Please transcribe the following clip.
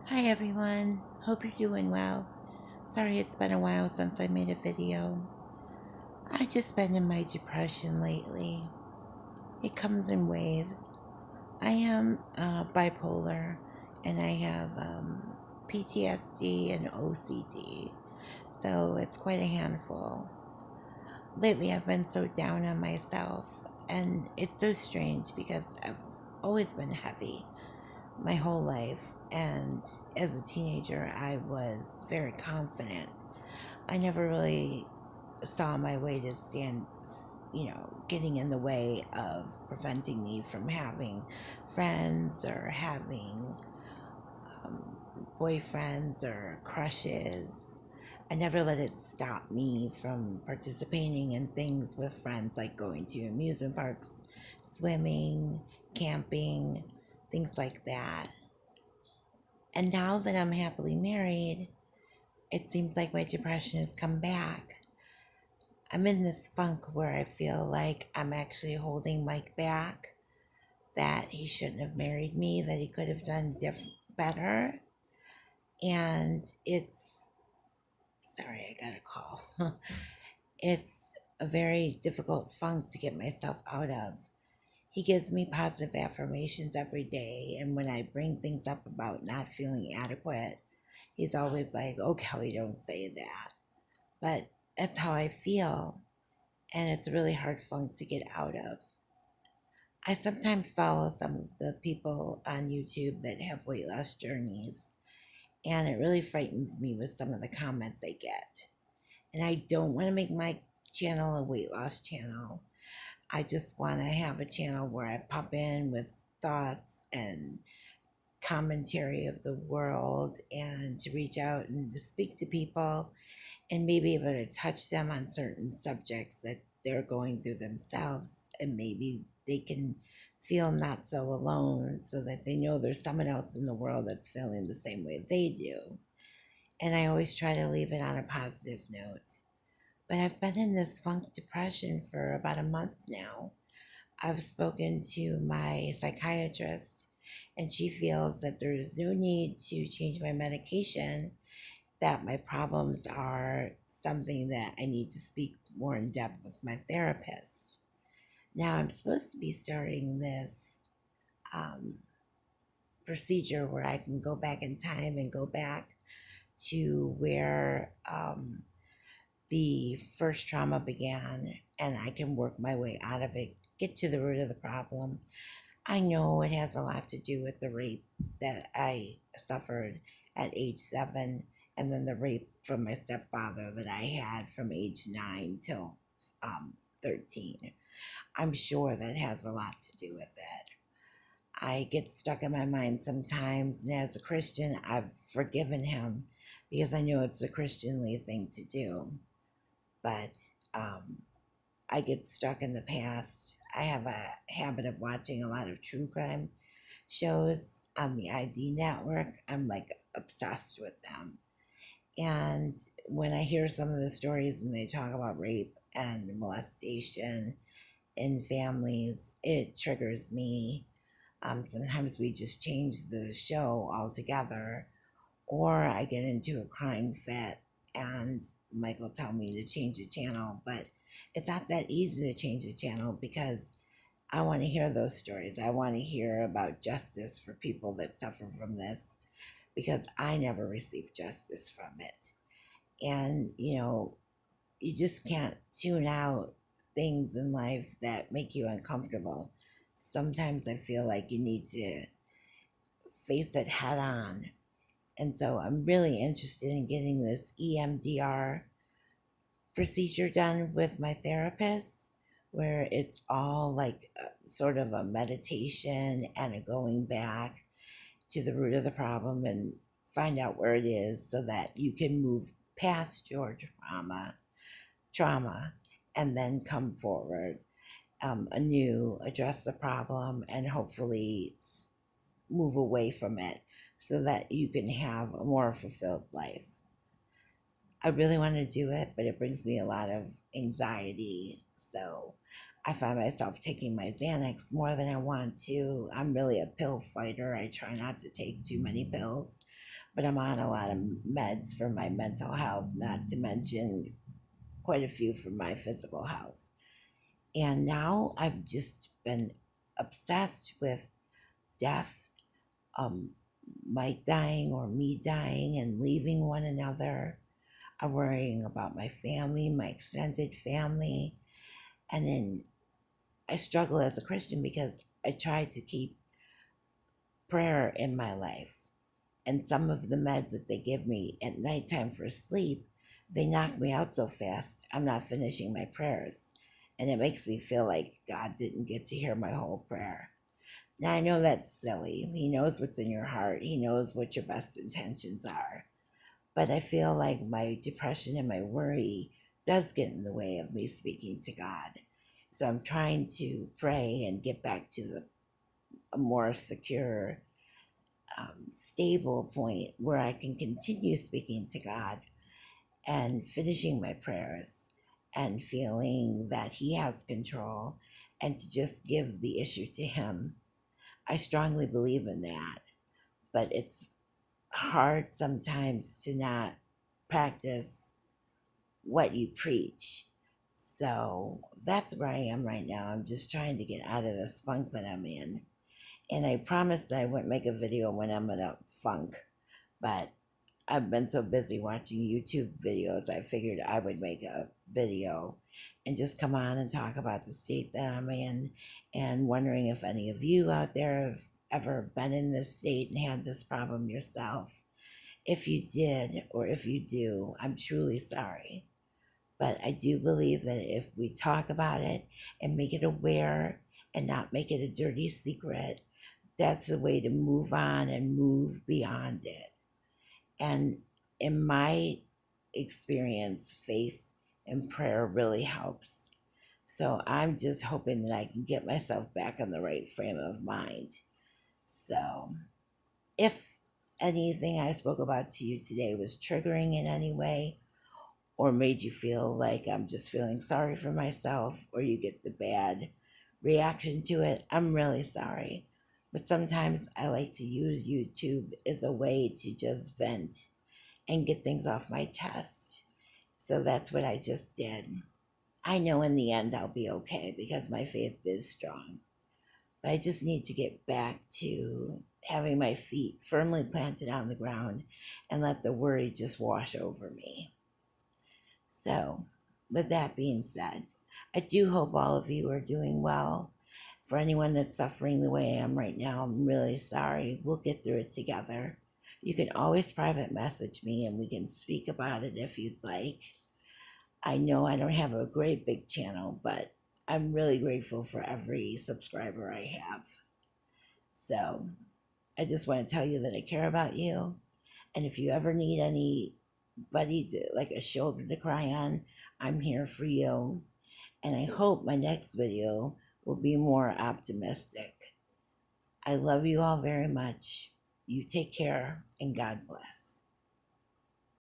Hi everyone, hope you're doing well. Sorry it's been a while since I made a video. I just been in my depression lately. It comes in waves. I am bipolar and I have PTSD and OCD, so it's quite a handful. Lately I've been so down on myself, and it's so strange because I've always been heavy my whole life. And as a teenager, I was very confident. I never really saw my way to getting in the way of preventing me from having friends or having um, boyfriends or crushes. I never let it stop me from participating in things with friends like going to amusement parks, swimming, camping, things like that. And now that I'm happily married, it seems like my depression has come back. I'm in this funk where I feel like I'm actually holding Mike back, that he shouldn't have married me, that he could have done better. And sorry, I got a call. It's a very difficult funk to get myself out of. He gives me positive affirmations every day. And when I bring things up about not feeling adequate, he's always like, "Oh, Kelly, don't say that." But that's how I feel. And it's a really hard funk to get out of. I sometimes follow some of the people on YouTube that have weight loss journeys, and it really frightens me with some of the comments I get. And I don't want to make my channel a weight loss channel. I just want to have a channel where I pop in with thoughts and commentary of the world, and to reach out and to speak to people and maybe able to touch them on certain subjects that they're going through themselves, and maybe they can feel not so alone, so that they know there's someone else in the world that's feeling the same way they do. And I always try to leave it on a positive note. But I've been in this funk depression for about a month now. I've spoken to my psychiatrist, and she feels that there's no need to change my medication, that my problems are something that I need to speak more in depth with my therapist. Now, I'm supposed to be starting this um, procedure where I can go back in time and go back to where the first trauma began, and I can work my way out of it, get to the root of the problem. I know it has a lot to do with the rape that I suffered at age 7, and then the rape from my stepfather that I had from age 9 till 13. I'm sure that has a lot to do with it. I get stuck in my mind sometimes, and as a Christian, I've forgiven him because I know it's a Christianly thing to do. But um, I get stuck in the past. I have a habit of watching a lot of true crime shows on the ID network. I'm like obsessed with them. And when I hear some of the stories and they talk about rape and molestation in families, it triggers me. Sometimes we just change the show altogether, or I get into a crying fit and Mike will tell me to change the channel. But it's not that easy to change the channel because I want to hear those stories. I want to hear about justice for people that suffer from this, because I never received justice from it. And, you just can't tune out things in life that make you uncomfortable. Sometimes I feel like you need to face it head on. And so I'm really interested in getting this EMDR procedure done with my therapist, where it's all like sort of a meditation and a going back to the root of the problem and find out where it is, so that you can move past your trauma and then come forward anew, address the problem, and hopefully move away from it so that you can have a more fulfilled life. I really want to do it, but it brings me a lot of anxiety. So I find myself taking my Xanax more than I want to. I'm really a pill fighter. I try not to take too many pills. but I'm on a lot of meds for my mental health, not to mention quite a few for my physical health. And now I've just been obsessed with death, um, Mike dying or me dying and leaving one another. I'm worrying about my family, my extended family. And then I struggle as a Christian because I try to keep prayer in my life. And some of the meds that they give me at nighttime for sleep, they knock me out so fast, I'm not finishing my prayers. And it makes me feel like God didn't get to hear my whole prayer. Now, I know that's silly. He knows what's in your heart, He knows what your best intentions are. But I feel like my depression and my worry does get in the way of me speaking to God. So I'm trying to pray and get back to a more secure, stable point where I can continue speaking to God and finishing my prayers and feeling that He has control and to just give the issue to Him. I strongly believe in that, but it's hard sometimes to not practice what you preach. So that's where I am right now. I'm just trying to get out of this funk that I'm in. And I promised I wouldn't make a video when I'm in a funk, but I've been so busy watching YouTube videos, I figured I would make a video and just come on and talk about the state that I'm in, and wondering if any of you out there have ever been in this state and had this problem yourself. If you did, or if you do, I'm truly sorry. But I do believe that if we talk about it and make it aware and not make it a dirty secret, that's a way to move on and move beyond it. And in my experience, faith and prayer really helps. So I'm just hoping that I can get myself back on the right frame of mind. So if anything I spoke about to you today was triggering in any way, or made you feel like I'm just feeling sorry for myself, or you get the bad reaction to it, I'm really sorry. But sometimes I like to use YouTube as a way to just vent and get things off my chest. So that's what I just did. I know in the end I'll be okay because my faith is strong. But I just need to get back to having my feet firmly planted on the ground and let the worry just wash over me. So, with that being said, I do hope all of you are doing well. For anyone that's suffering the way I am right now, I'm really sorry. We'll get through it together. You can always private message me and we can speak about it if you'd like. I know I don't have a great big channel, but I'm really grateful for every subscriber I have. So I just want to tell you that I care about you. And if you ever need anybody to, like a shoulder to cry on, I'm here for you. And I hope my next video will be more optimistic. I love you all very much. You take care and God bless.